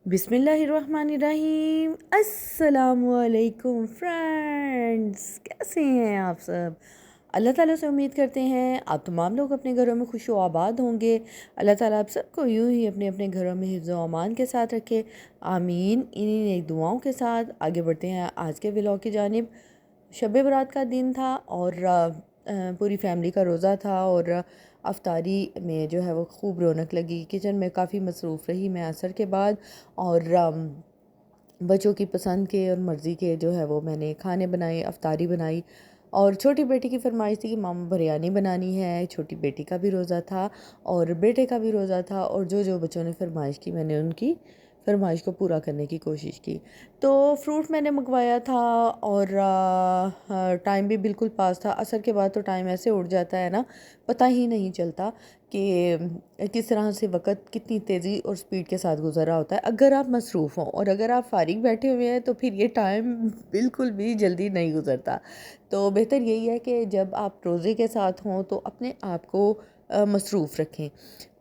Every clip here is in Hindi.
बिस्मिल्लाहिर्रहमानिर्रहीम। अस्सलामुअलैकुम फ्रेंड्स, कैसे हैं आप सब। अल्लाह ताला से उम्मीद करते हैं आप तमाम लोग अपने घरों में खुश व आबाद होंगे। अल्लाह ताला आप सबको यूं ही अपने अपने घरों में हिफ्ज़ व अमान के साथ रखे, आमीन। इन्हीं नेक दुआओं के साथ आगे बढ़ते हैं आज के व्लॉग की जानिब। शब बरात का दिन था और पूरी फैमिली का रोज़ा था और अफ्तारी में जो है वो खूब रौनक लगी। किचन में काफ़ी मसरूफ़ रही मैं असर के बाद, और बच्चों की पसंद के और मर्ज़ी के जो है वो मैंने खाने बनाए, अफ्तारी बनाई। और छोटी बेटी की फरमाइश थी कि मामा बिरयानी बनानी है। छोटी बेटी का भी रोज़ा था और बेटे का भी रोज़ा था, और जो जो बच्चों ने फरमाइश की मैंने उनकी फरमाइश को पूरा करने की कोशिश की। तो फ्रूट मैंने मंगवाया था और टाइम भी बिल्कुल पास था। असर के बाद तो टाइम ऐसे उड़ जाता है ना, पता ही नहीं चलता कि किस तरह से वक्त कितनी तेज़ी और स्पीड के साथ गुजर रहा होता है। अगर आप मसरूफ़ हों और अगर आप फारिग बैठे हुए हैं तो फिर ये टाइम बिल्कुल भी जल्दी नहीं गुजरता। तो बेहतर यही है कि जब आप रोज़े के साथ हों तो अपने आप को मसरूफ़ रखें,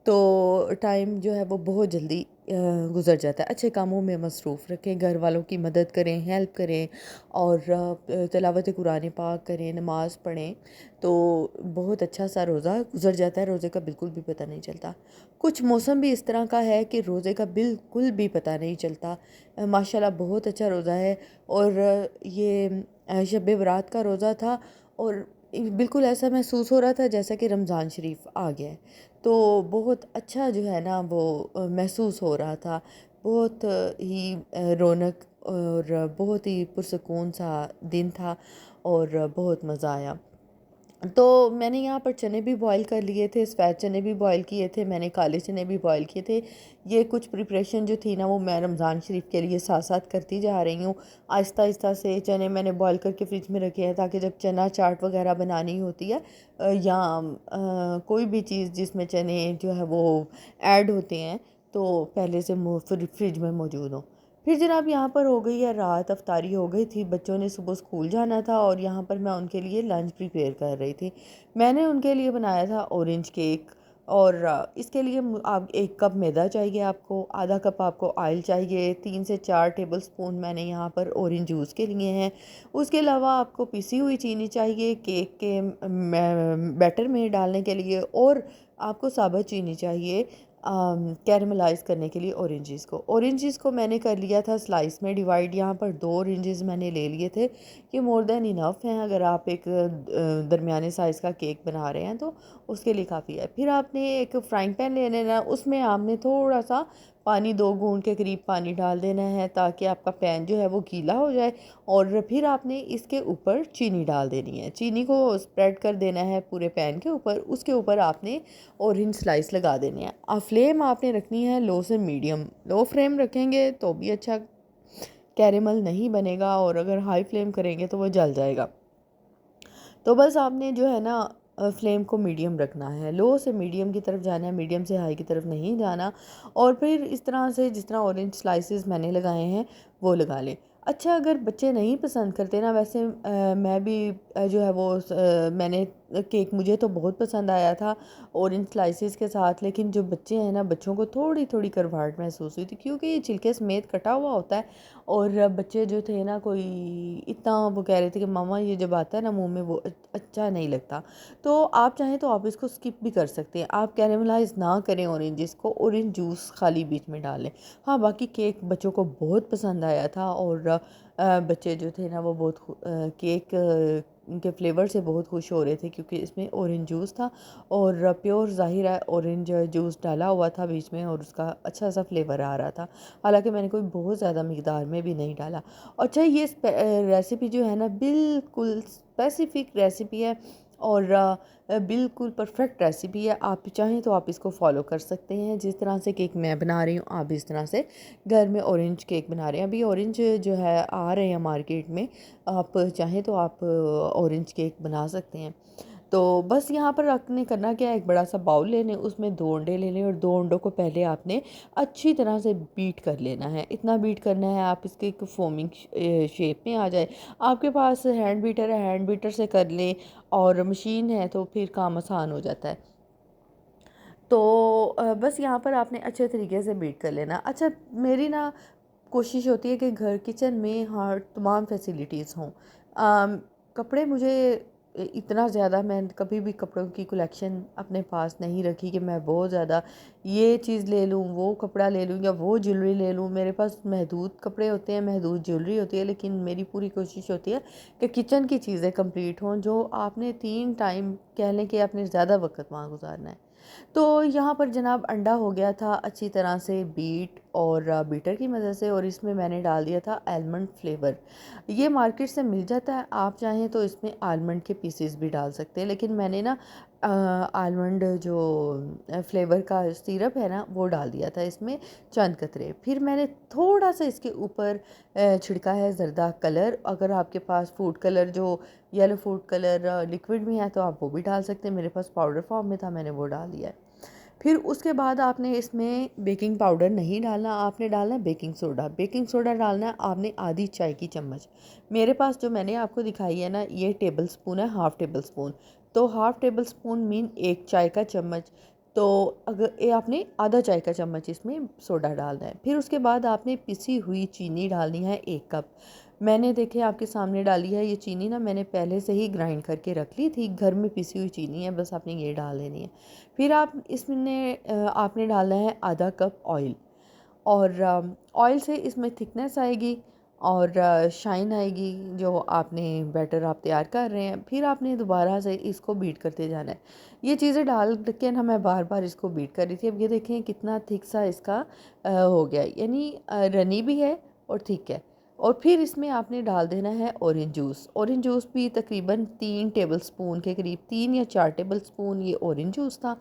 तो टाइम जो है वो बहुत जल्दी गुज़र जाता है। अच्छे कामों में मसरूफ़ रखें, घर वालों की मदद करें, हेल्प करें और तिलावत कुरान पाक करें, नमाज़ पढ़ें, तो बहुत अच्छा सा रोज़ा गुज़र जाता है। रोज़े का बिल्कुल भी पता नहीं चलता। कुछ मौसम भी इस तरह का है कि रोज़े का बिल्कुल भी पता नहीं चलता। माशाल्लाह बहुत अच्छा रोज़ा है। और ये शब बरात का रोज़ा था और बिल्कुल ऐसा महसूस हो रहा था जैसा कि रमज़ान शरीफ आ गया है। तो बहुत अच्छा जो है ना वो महसूस हो रहा था। बहुत ही रौनक और बहुत ही पुरसकून सा दिन था और बहुत मज़ा आया। तो मैंने यहाँ पर चने भी बॉईल कर लिए थे, सफ़ेद चने भी बॉईल किए थे, मैंने काले चने भी बॉईल किए थे। ये कुछ प्रिपरेशन जो थी ना वो मैं रमज़ान शरीफ के लिए साथ साथ करती जा रही हूँ। आहिस्ता आहिस्ता से चने मैंने बॉईल करके फ्रिज में रखे हैं ताकि जब चना चाट वगैरह बनानी होती है या कोई भी चीज़ जिसमें चने जो है वो ऐड होते हैं तो पहले से फ्रिज में मौजूद हो। फिर जनाब यहाँ पर हो गई है रात, अफ्तारी हो गई थी, बच्चों ने सुबह स्कूल जाना था और यहाँ पर मैं उनके लिए लंच प्रिपेयर कर रही थी। मैंने उनके लिए बनाया था ऑरेंज केक। और इसके लिए आप 1 कप मैदा चाहिए, आपको आधा कप आपको ऑयल चाहिए, 3 से 4 टेबल स्पून मैंने यहाँ पर ऑरेंज जूस के लिए हैं। उसके अलावा आपको पिसी हुई चीनी चाहिए केक के बैटर में डालने के लिए, और आपको साबुत चीनी चाहिए कैरमलाइज़ करने के लिए ऑरेंजेस को मैंने कर लिया था स्लाइस में डिवाइड। यहाँ पर 2 ऑरेंजेस मैंने ले लिए थे, ये मोर देन इनफ हैं अगर आप एक दरमियाने साइज़ का केक बना रहे हैं तो उसके लिए काफ़ी है। फिर आपने एक फ्राइंग पैन ले लेना है, उसमें आपने थोड़ा सा पानी 2 घूंट के करीब पानी डाल देना है ताकि आपका पैन जो है वो गीला हो जाए। और फिर आपने इसके ऊपर चीनी डाल देनी है, चीनी को स्प्रेड कर देना है पूरे पैन के ऊपर। उसके ऊपर आपने ऑरेंज स्लाइस लगा देने हैं। फ्लेम आपने रखनी है लो से मीडियम। लो फ्लेम रखेंगे तो भी अच्छा कैरेमल नहीं बनेगा और अगर हाई फ्लेम करेंगे तो वो जल जाएगा। तो बस आपने जो है ना फ्लेम को मीडियम रखना है, लो से मीडियम की तरफ जाना है, मीडियम से हाई की तरफ नहीं जाना। और फिर इस तरह से जिस तरह ऑरेंज स्लाइसेस मैंने लगाए हैं वो लगा लें। अच्छा, अगर बच्चे नहीं पसंद करते ना, वैसे मैं भी जो है वो मैंने केक मुझे तो बहुत पसंद आया था ऑरेंज स्लाइसेस के साथ, लेकिन जो बच्चे हैं ना बच्चों को थोड़ी थोड़ी करवाहट महसूस हुई थी क्योंकि ये छिलके समेत कटा हुआ होता है। और बच्चे जो थे ना कोई इतना वो कह रहे थे कि मामा ये जब आता है ना मुंह में वो अच्छा नहीं लगता। तो आप चाहें तो आप इसको स्किप भी कर सकते हैं, आप कैरेमलाइज ना करें ऑरेंजेस को, ऑरेंज जूस खाली बीच में डालें। हाँ, बाकी केक बच्चों को बहुत पसंद आया था और बच्चे जो थे ना वो बहुत केक के फ्लेवर से बहुत खुश हो रहे थे क्योंकि इसमें ऑरेंज जूस था और प्योर ज़ाहिर है ऑरेंज जूस डाला हुआ था बीच में और उसका अच्छा सा फ्लेवर आ रहा था। हालांकि मैंने कोई बहुत ज़्यादा मिकदार में भी नहीं डाला। अच्छा, ये रेसिपी जो है ना बिल्कुल स्पेसिफिक रेसिपी है और बिल्कुल परफेक्ट रेसिपी है। आप चाहें तो आप इसको फॉलो कर सकते हैं। जिस तरह से केक मैं बना रही हूँ आप भी इस तरह से घर में ऑरेंज केक बना रहे हैं। अभी ऑरेंज जो है आ रहे हैं मार्केट में, आप चाहें तो आप ऑरेंज केक बना सकते हैं। तो बस यहाँ पर आपने करना क्या है, एक बड़ा सा बाउल लेने, उसमें 2 अंडे लेने और 2 अंडों को पहले आपने अच्छी तरह से बीट कर लेना है। इतना बीट करना है आप इसके एक फोमिंग शेप में आ जाए। आपके पास हैंड बीटर है, हैंड बीटर से कर लें, और मशीन है तो फिर काम आसान हो जाता है। तो बस यहाँ पर आपने अच्छे तरीके से बीट कर लेना। अच्छा, मेरी ना कोशिश होती है कि घर किचन में हर तमाम फैसिलिटीज़ हों। कपड़े मुझे इतना ज़्यादा, मैं कभी भी कपड़ों की कलेक्शन अपने पास नहीं रखी कि मैं बहुत ज़्यादा ये चीज़ ले लूँ, वो कपड़ा ले लूँ या वो ज्वेलरी ले लूँ। मेरे पास महदूद कपड़े होते हैं, महदूद ज्वेलरी होती है, लेकिन मेरी पूरी कोशिश होती है कि किचन की चीज़ें कंप्लीट हों, जो आपने 3 टाइम कह लें कि आपने ज़्यादा वक्त वहाँ गुजारना है। तो यहाँ पर जनाब अंडा हो गया था अच्छी तरह से बीट और बीटर की मदद से, और इसमें मैंने डाल दिया था आलमंड फ्लेवर। ये मार्केट से मिल जाता है, आप चाहें तो इसमें आलमंड के पीसेस भी डाल सकते हैं, लेकिन मैंने ना आलमंड जो फ्लेवर का सिरप है ना वो डाल दिया था इसमें, चंद कतरे। फिर मैंने थोड़ा सा इसके ऊपर छिड़का है ज़रदा कलर। अगर आपके पास फूड कलर जो येलो फूड कलर लिक्विड में है तो आप वो भी डाल सकते हैं, मेरे पास पाउडर फॉर्म में था, मैंने वो डाल दिया है। फिर उसके बाद आपने इसमें बेकिंग पाउडर नहीं डालना, आपने डालना है बेकिंग सोडा। बेकिंग सोडा डालना है आपने आधी चाय की चम्मच। मेरे पास जो मैंने आपको दिखाई है ना ये टेबल स्पून है, हाफ़ टेबल स्पून। तो हाफ़ टेबल स्पून मीन 1 चाय का चम्मच। तो अगर ये आपने आधा चाय का चम्मच इसमें सोडा डालना है। फिर उसके बाद आपने पिसी हुई चीनी डालनी है 1 कप। मैंने देखे आपके सामने डाली है ये चीनी ना, मैंने पहले से ही ग्राइंड करके रख ली थी, घर में पिसी हुई चीनी है, बस आपने ये डाल लेनी है। फिर आप इसमें आपने डालना है आधा कप ऑयल, और ऑयल से इसमें थिकनेस आएगी और शाइन आएगी जो आपने बैटर आप तैयार कर रहे हैं। फिर आपने दोबारा से इसको बीट करते जाना है। ये चीज़ें डाल के ना मैं बार बार इसको बीट कर रही थी। अब ये देखें कितना थिक सा इसका हो गया, यानी रनी भी है और थिक है। और फिर इसमें आपने डाल देना है ऑरेंज जूस। ऑरेंज जूस भी तकरीबन 3 टेबल स्पून के करीब, 3 या 4 टेबल स्पून ये ऑरेंज जूस था।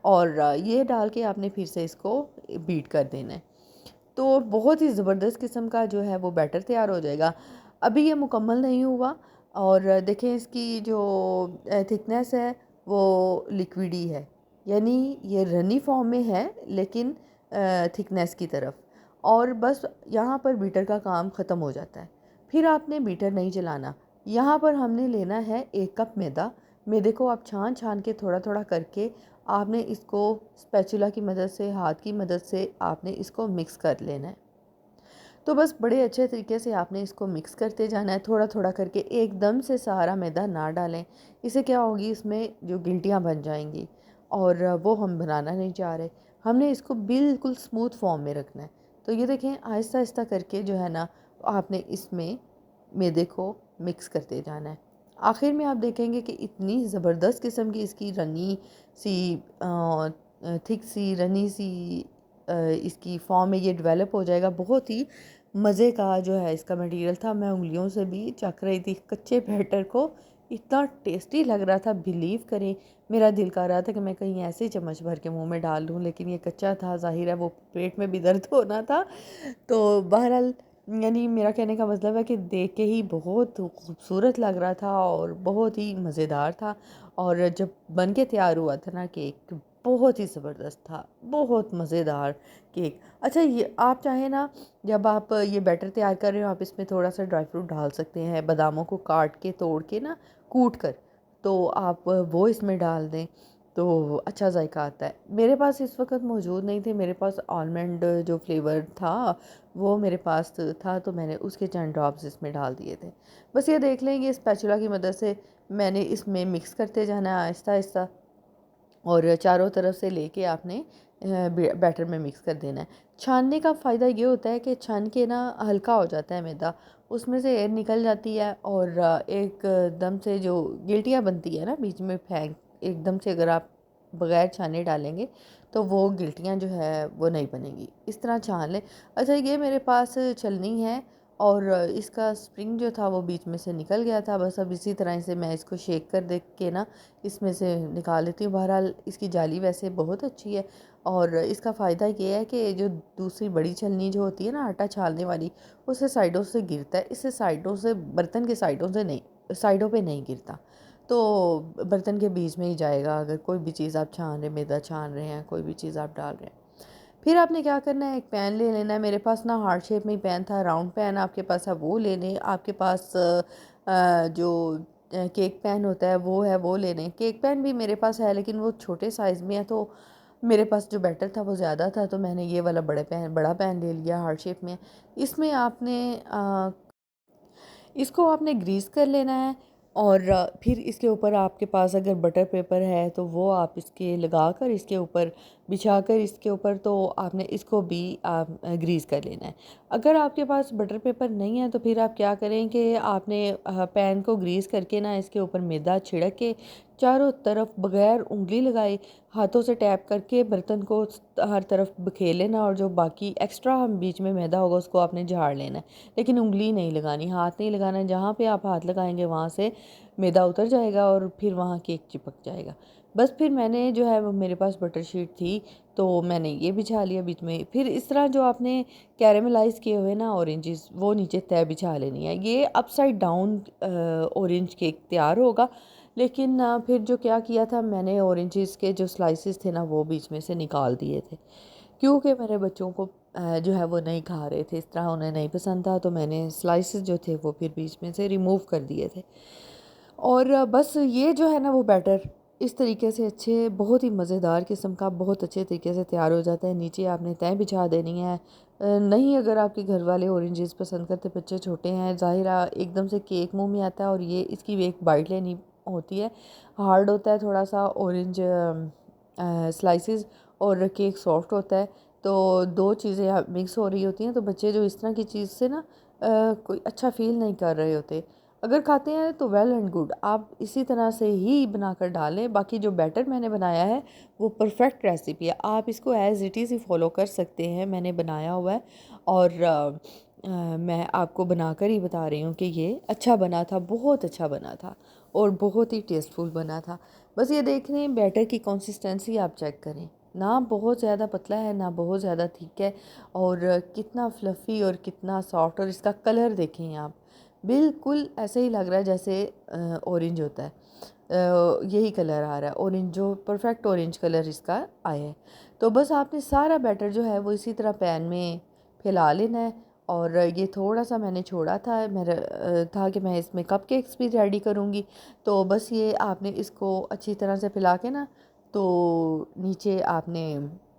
और ये डाल के आपने फिर से इसको बीट कर देना है। तो बहुत ही ज़बरदस्त किस्म का जो है वो बैटर तैयार हो जाएगा। अभी ये मुकम्मल नहीं हुआ, और देखें इसकी जो थिकनेस है वो लिक्विड ही है, यानी ये रनी फॉर्म में है लेकिन थिकनेस की तरफ। और बस यहाँ पर बीटर का काम ख़त्म हो जाता है। फिर आपने बीटर नहीं चलाना। यहाँ पर हमने लेना है 1 कप मैदा। मैदे को आप छान छान के थोड़ा थोड़ा करके आपने इसको स्पैचुला की मदद से, हाथ की मदद से आपने इसको मिक्स कर लेना है। तो बस बड़े अच्छे तरीके से आपने इसको मिक्स करते जाना है, थोड़ा थोड़ा करके, एकदम से सारा मैदा ना डालें। इससे क्या होगी, इसमें जो गिल्टियाँ बन जाएंगी, और वो हम बनाना नहीं चाह रहे। हमने इसको बिल्कुल स्मूथ फॉर्म में रखना है। तो ये देखें आहिस्ता आहिस्ता करके जो है ना आपने इसमें मैदे को मिक्स करते जाना है। आखिर में आप देखेंगे कि इतनी ज़बरदस्त किस्म की इसकी रनी सी थिक सी रनी सी इसकी फॉर्म में ये डेवलप हो जाएगा। बहुत ही मज़े का जो है इसका मटेरियल था। मैं उंगलियों से भी चख रही थी कच्चे बैटर को, इतना टेस्टी लग रहा था, बिलीव करें। मेरा दिल कर रहा था कि मैं कहीं ऐसे ही चम्मच भर के मुंह में डाल दूं, लेकिन ये कच्चा था, ज़ाहिर है वो पेट में भी दर्द होना था। तो बहरहाल, यानी मेरा कहने का मतलब है कि देख के ही बहुत खूबसूरत लग रहा था और बहुत ही मज़ेदार था। और जब बन के तैयार हुआ था ना केक, बहुत ही ज़बरदस्त था, बहुत मज़ेदार केक। अच्छा, ये आप चाहें ना, जब आप ये बैटर तैयार कर रहे हो आप इसमें थोड़ा सा ड्राई फ्रूट डाल सकते हैं, बादामों को काट के तोड़ के ना, कूट कर, तो आप वो इसमें डाल दें तो अच्छा जायका आता है। मेरे पास इस वक्त मौजूद नहीं थे, मेरे पास आलमंड जो फ्लेवर था वो मेरे पास था, तो मैंने उसके चंद ड्रॉप्स इसमें डाल दिए थे। बस ये देख लें, ये स्पैचुला की मदद से मैंने इसमें मिक्स करते जाना है आहिस्ता आहिस्ता, और चारों तरफ से लेके आपने बैटर में मिक्स कर देना है। छानने का फ़ायदा ये होता है कि छान के ना हल्का हो जाता है मैदा, उसमें से एयर निकल जाती है, और एक दम से जो गिल्टियाँ बनती है ना बीच में फेंक, एकदम से अगर आप बग़ैर छाने डालेंगे तो वो गिल्टियाँ जो है वो नहीं बनेगी। इस तरह छान लें। अच्छा, ये मेरे पास छलनी है, और इसका स्प्रिंग जो था वो बीच में से निकल गया था। बस अब इसी तरह से मैं इसको शेक कर दे के ना इसमें से निकाल लेती हूँ। बहरहाल इसकी जाली वैसे बहुत अच्छी है, और इसका फ़ायदा ये है कि जो दूसरी बड़ी छलनी जो होती है ना आटा छालने वाली, उससे साइडों से गिरता है, इससे साइडों से, बर्तन के साइडों से नहीं, साइडों पे नहीं गिरता, तो बर्तन के बीच में ही जाएगा। अगर कोई भी चीज़ आप छान रहे, मैदा छान रहे हैं, कोई भी चीज़ आप डाल रहे हैं। फिर आपने क्या करना है, एक पैन ले लेना है। मेरे पास ना हार्ट शेप में ही पैन था, राउंड पैन आपके पास है वो ले लें। आपके पास जो केक पैन होता है वो है, वो ले लें। केक पैन भी मेरे पास है लेकिन वो छोटे साइज़ में है, तो मेरे पास जो बैटर था वो ज़्यादा था, तो मैंने ये वाला बड़ा पैन ले लिया हार्ट शेप में। इसमें आपने इसको आपने ग्रीस कर लेना है, और फिर इसके ऊपर आपके पास अगर बटर पेपर है तो वो आप इसके लगा कर इसके ऊपर बिछा कर इसके ऊपर तो आपने इसको भी आप ग्रीस कर लेना है। अगर आपके पास बटर पेपर नहीं है तो फिर आप क्या करें कि आपने पैन को ग्रीस करके ना इसके ऊपर मैदा छिड़क के चारों तरफ बगैर उंगली लगाए हाथों से टैप करके बर्तन को हर तरफ बिखेर लेना, और जो बाकी एक्स्ट्रा हम बीच में मैदा होगा उसको आपने झाड़ लेना है। लेकिन उंगली नहीं लगानी, हाथ नहीं लगाना, जहाँ पे आप हाथ लगाएंगे वहाँ से मैदा उतर जाएगा और फिर वहाँ केक चिपक जाएगा। बस फिर मैंने जो है वो मेरे पास बटर शीट थी तो मैंने ये बिछा लिया बीच में। फिर इस तरह जो आपने कैरेमलाइज किए हुए ना ऑरेंजेस वो नीचे तय बिछा लेनी है। ये अपसाइड डाउन ऑरेंज केक तैयार होगा। लेकिन फिर जो क्या किया था मैंने, ऑरेंजेस के जो स्लाइसेस थे ना वो बीच में से निकाल दिए थे, क्योंकि मेरे बच्चों को जो है वो नहीं खा रहे थे, इस तरह उन्हें नहीं पसंद था, तो मैंने स्लाइसेस जो थे वो फिर बीच में से रिमूव कर दिए थे। और बस ये जो है ना वो बैटर इस तरीके से अच्छे बहुत ही मज़ेदार किस्म का बहुत अच्छे तरीके से तैयार हो जाता है। नीचे आपने तय बिछा देनी है। नहीं, अगर आपके घर वाले ऑरेंजेस पसंद करते, बच्चे छोटे हैं, ज़ाहिरा एकदम से केक मुंह में आता है और ये इसकी भी एक बाइट लेनी होती है, हार्ड होता है थोड़ा सा ऑरेंज स्लाइसेस, और केक सॉफ्ट होता है। तो दो चीज़ें मिक्स हो रही होती हैं, तो बच्चे जो इस तरह की चीज़ से ना कोई अच्छा फील नहीं कर रहे होते। अगर खाते हैं तो वेल एंड गुड, आप इसी तरह से ही बनाकर डालें। बाकी जो बैटर मैंने बनाया है वो परफेक्ट रेसिपी है, आप इसको as it is he follow कर सकते हैं, मैंने बनाया हुआ है। और मैं आपको बनाकर ही बता रही हूँ कि ये अच्छा बना था, बहुत अच्छा बना था और बहुत ही टेस्टफुल बना था। बस ये देख रहे हैं बैटर की कंसिस्टेंसी आप चेक करें, ना बहुत ज़्यादा पतला है ना बहुत ज़्यादा थिक है, और कितना फ्लफ़ी और कितना सॉफ्ट, और इसका कलर देखें आप, बिल्कुल ऐसे ही लग रहा है जैसे ऑरेंज होता है। यही कलर आ रहा है ऑरेंज, जो परफेक्ट ऑरेंज कलर इसका आया है। तो बस आपने सारा बैटर जो है वो इसी तरह पैन में फैला लेना है। और ये थोड़ा सा मैंने छोड़ा था, मेरा था कि मैं इसमें कपकेक्स भी रेडी करूँगी। तो बस ये आपने इसको अच्छी तरह से फैला के ना तो नीचे आपने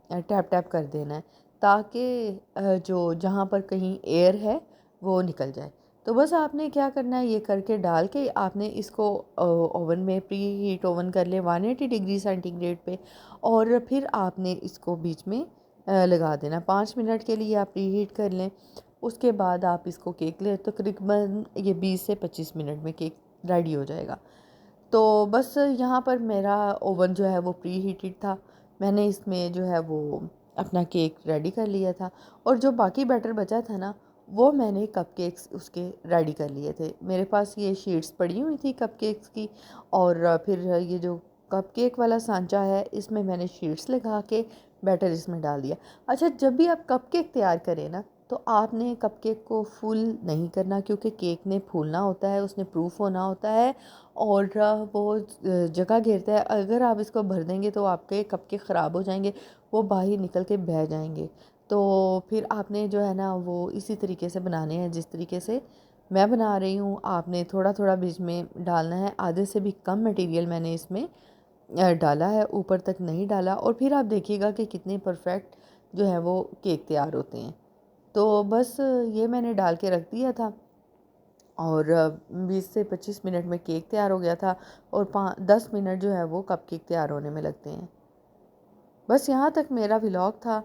टैप टैप कर देना है, ताकि जो जहाँ पर कहीं एयर है वो निकल जाए। तो बस आपने क्या करना है, ये करके डाल के आपने इसको ओवन में प्री हीट ओवन कर लें 180 डिग्री सेंटीग्रेड पे, और फिर आपने इसको बीच में लगा देना। 5 मिनट के लिए आप प्री हीट कर लें, उसके बाद आप इसको केक लें, तकरीबन ये 20 से 25 मिनट में केक रेडी हो जाएगा। तो बस यहाँ पर मेरा ओवन जो है वो प्री हीटेड था, मैंने इसमें जो है वो अपना केक रेडी कर लिया था, और जो बाकी बैटर बचा था ना वो मैंने कपकेक्स उसके रेडी कर लिए थे। मेरे पास ये शीट्स पड़ी हुई थी कपकेक्स की, और फिर ये जो कपकेक वाला सांचा है इसमें मैंने शीट्स लगा के बैटर इसमें डाल दिया। अच्छा, जब भी आप कपकेक तैयार करें ना तो आपने कपकेक को फुल नहीं करना, क्योंकि केक ने फूलना होता है, उसने प्रूफ होना होता है, और वो जगह घेरता है। अगर आप इसको भर देंगे तो आपके कपकेक ख़राब हो जाएंगे, वो बाहर निकल के बह जाएंगे। तो फिर आपने जो है ना वो इसी तरीके से बनाने हैं जिस तरीके से मैं बना रही हूँ। आपने थोड़ा थोड़ा बीच में डालना है, आधे से भी कम मटेरियल मैंने इसमें डाला है, ऊपर तक नहीं डाला, और फिर आप देखिएगा कि कितने परफेक्ट जो है वो केक तैयार होते हैं। तो बस ये मैंने डाल के रख दिया था, और 20 से 25 मिनट में केक तैयार हो गया था, और 10 मिनट जो है वो कपकेक तैयार होने में लगते हैं। बस यहाँ तक मेरा व्लॉग था,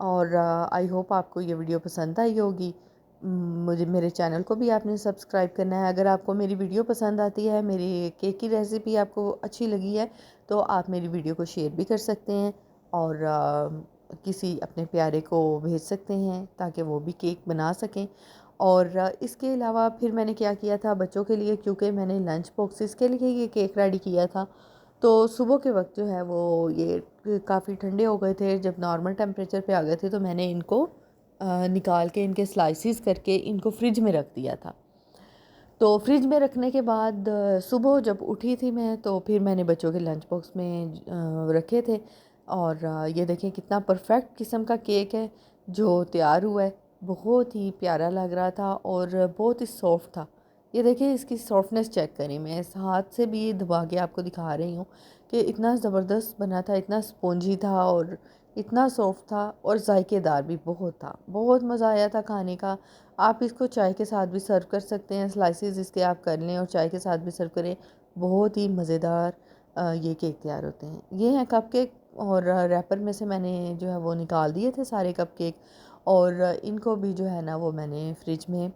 और आई होप आपको ये वीडियो पसंद आई होगी। मुझे मेरे चैनल को भी आपने सब्सक्राइब करना है। अगर आपको मेरी वीडियो पसंद आती है, मेरी केक की रेसिपी आपको अच्छी लगी है, तो आप मेरी वीडियो को शेयर भी कर सकते हैं, और किसी अपने प्यारे को भेज सकते हैं ताकि वो भी केक बना सकें। और इसके अलावा फिर मैंने क्या किया था बच्चों के लिए, क्योंकि मैंने लंच बॉक्सेस के लिए ये केक रेडी किया था, तो सुबह के वक्त जो है वो ये काफ़ी ठंडे हो गए थे, जब नॉर्मल टेम्परेचर पे आ गए थे तो मैंने इनको निकाल के इनके स्लाइसिस करके इनको फ्रिज में रख दिया था। तो फ्रिज में रखने के बाद सुबह जब उठी थी मैं तो फिर मैंने बच्चों के लंच बॉक्स में रखे थे, और ये देखें कितना परफेक्ट किस्म का केक है जो तैयार हुआ है। बहुत ही प्यारा लग रहा था और बहुत ही सॉफ्ट था। ये देखिए इसकी सॉफ्टनेस चेक करें, मैं इस हाथ से भी दबा के आपको दिखा रही हूँ कि इतना ज़बरदस्त बना था, इतना स्पॉन्जी था और इतना सॉफ्ट था और जायकेदार भी बहुत था। बहुत मज़ा आया था खाने का। आप इसको चाय के साथ भी सर्व कर सकते हैं, स्लाइसेस इसके आप कर लें और चाय के साथ भी सर्व करें। बहुत ही मज़ेदार ये केक तैयार होते हैं। ये हैं कपकेक और रैपर में से मैंने जो है वो निकाल दिए थे सारे कपकेक और इनको भी जो है ना वो मैंने फ्रिज में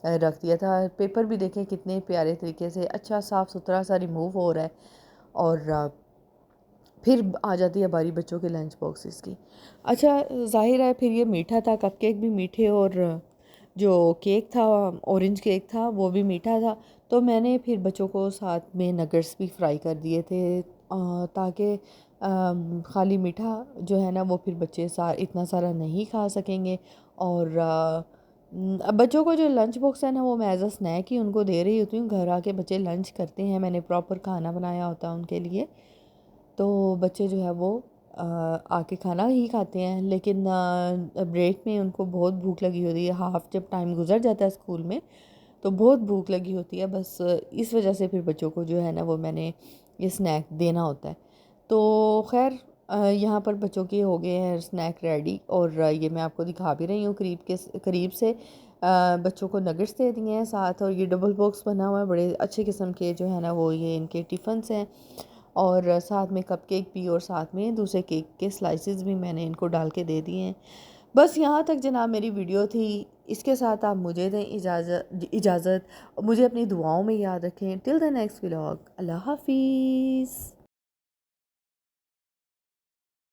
रख दिया था। पेपर भी देखें कितने प्यारे तरीके से अच्छा साफ़ सुथरा सा रिमूव हो रहा है। और फिर आ जाती है बारी बच्चों के लंच बॉक्सेस की। अच्छा ज़ाहिर है फिर ये मीठा था, कपकेक भी मीठे और जो केक था ऑरेंज केक था वो भी मीठा था। तो मैंने फिर बच्चों को साथ में नगेट्स भी फ्राई कर दिए थे ताकि खाली मीठा जो है ना वो फिर बच्चे इतना सारा नहीं खा सकेंगे। और अब बच्चों को जो लंच बॉक्स है ना वो मैं एज़ अ स्नैक ही उनको दे रही होती हूँ। घर आके बच्चे लंच करते हैं, मैंने प्रॉपर खाना बनाया होता है उनके लिए। तो बच्चे जो है वो आके खाना ही खाते हैं। लेकिन ब्रेक में उनको बहुत भूख लगी होती है, हाफ जब टाइम गुजर जाता है स्कूल में तो बहुत भूख लगी होती है। बस इस वजह से फिर बच्चों को जो है ना वो मैंने ये स्नैक देना होता है। तो खैर यहाँ पर बच्चों के हो गए हैं स्नैक रेडी और ये मैं आपको दिखा भी रही हूँ करीब से। बच्चों को नगेट्स दे दिए हैं साथ और ये डबल बॉक्स बना हुआ है, बड़े अच्छे किस्म के जो है ना वो ये इनके टिफ़न्स हैं। और साथ में कपकेक भी और साथ में दूसरे केक के स्लाइसेस भी मैंने इनको डाल के दे दिए हैं। बस यहाँ तक जनाब मेरी वीडियो थी। इसके साथ आप मुझे दें इजाज़त। मुझे अपनी दुआओं में याद रखें। टिल द नेक्स्ट व्लॉग, अल्लाह हाफिज़।